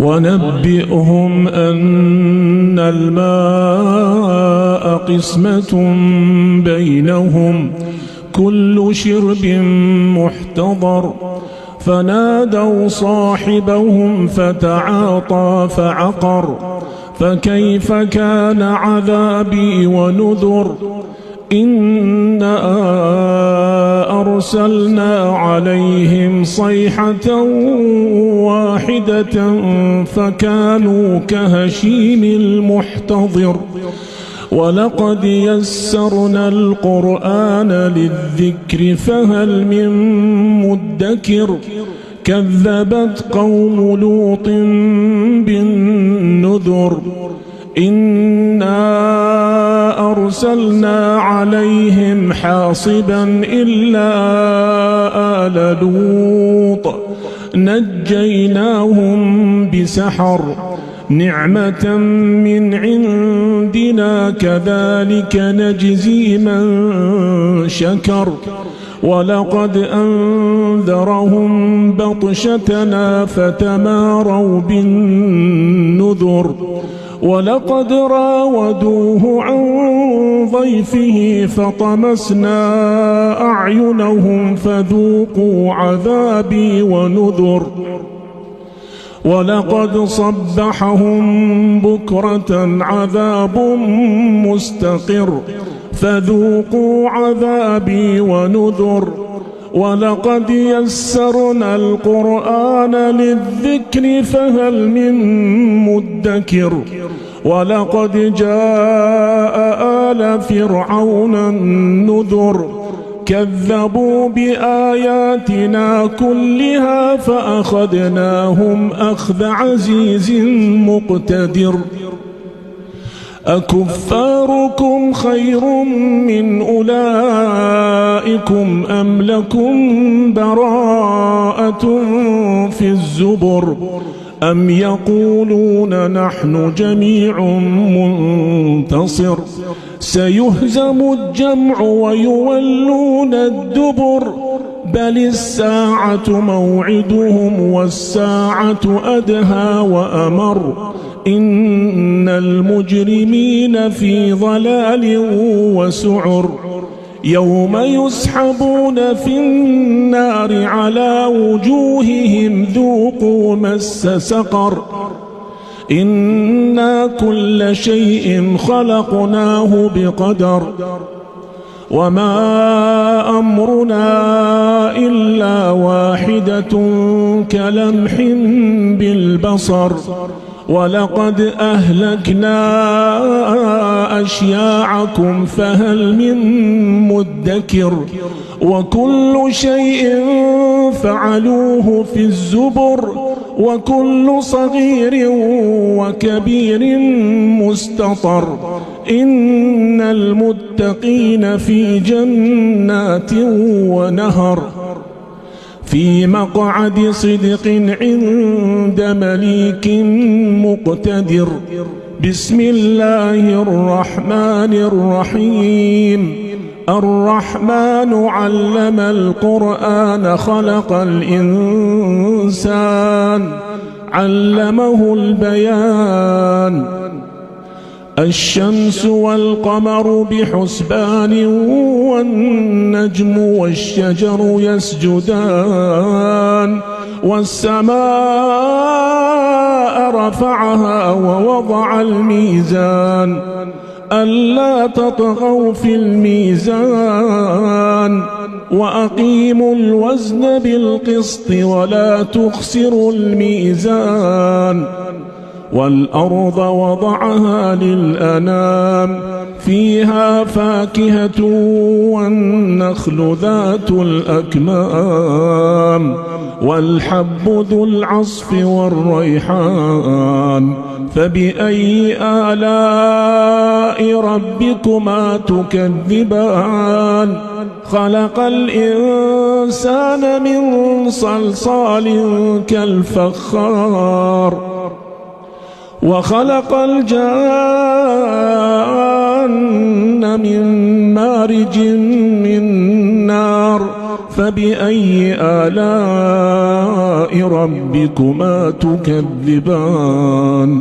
ونبئهم أن الماء قسمة بينهم كل شرب محتضر فنادوا صاحبهم فتعاطى فعقر فكيف كان عذابي ونذر إنا أرسلنا عليهم صيحة واحدة فكانوا كهشيم المحتضر ولقد يسرنا القرآن للذكر فهل من مدكر كذبت قوم لوط بالنذر إنا أرسلنا عليهم حاصبا إلا آل لوط نجيناهم بسحر نعمة من عندنا كذلك نجزي من شكر ولقد أنذرهم بطشتنا فتماروا بالنذر ولقد راودوه عن ضيفه فطمسنا أعينهم فذوقوا عذابي ونذر ولقد صبحهم بكرة عذاب مستقر فذوقوا عذابي ونذر ولقد يسرنا القرآن للذكر فهل من مدكر ولقد جاء آل فرعون النذر كذبوا بآياتنا كلها فأخذناهم أخذ عزيز مقتدر أكفاركم خير من أولئكم أم لكم براءة في الزبر أم يقولون نحن جميع منتصر سيهزم الجمع ويولون الدبر بل الساعة موعدهم والساعة أدهى وأمر إن المجرمين في ضلال وسعر يوم يسحبون في النار على وجوههم ذوقوا مس سقر إنا كل شيء خلقناه بقدر وما أمرنا إلا واحدة كلمح بالبصر ولقد أهلكنا أشياعكم فهل من مدكر وكل شيء فعلوه في الزبر وكل صغير وكبير مستطر إن المتقين في جنات ونهر في مقعد صدق عند مليك مقتدر بسم الله الرحمن الرحيم الرحمن علم القرآن خلق الإنسان علمه البيان الشمس والقمر بحسبان والنجم والشجر يسجدان والسماء رفعها ووضع الميزان ألا تطغوا في الميزان وأقيموا الوزن بالقسط ولا تخسروا الميزان والأرض وضعها للأنام فيها فاكهة والنخل ذات الأكمام والحب ذو العصف والريحان فبأي آلاء ربكما تكذبان خلق الإنسان من صلصال كالفخار وخلق الجان من مارج من نار فبأي آلاء ربكما تكذبان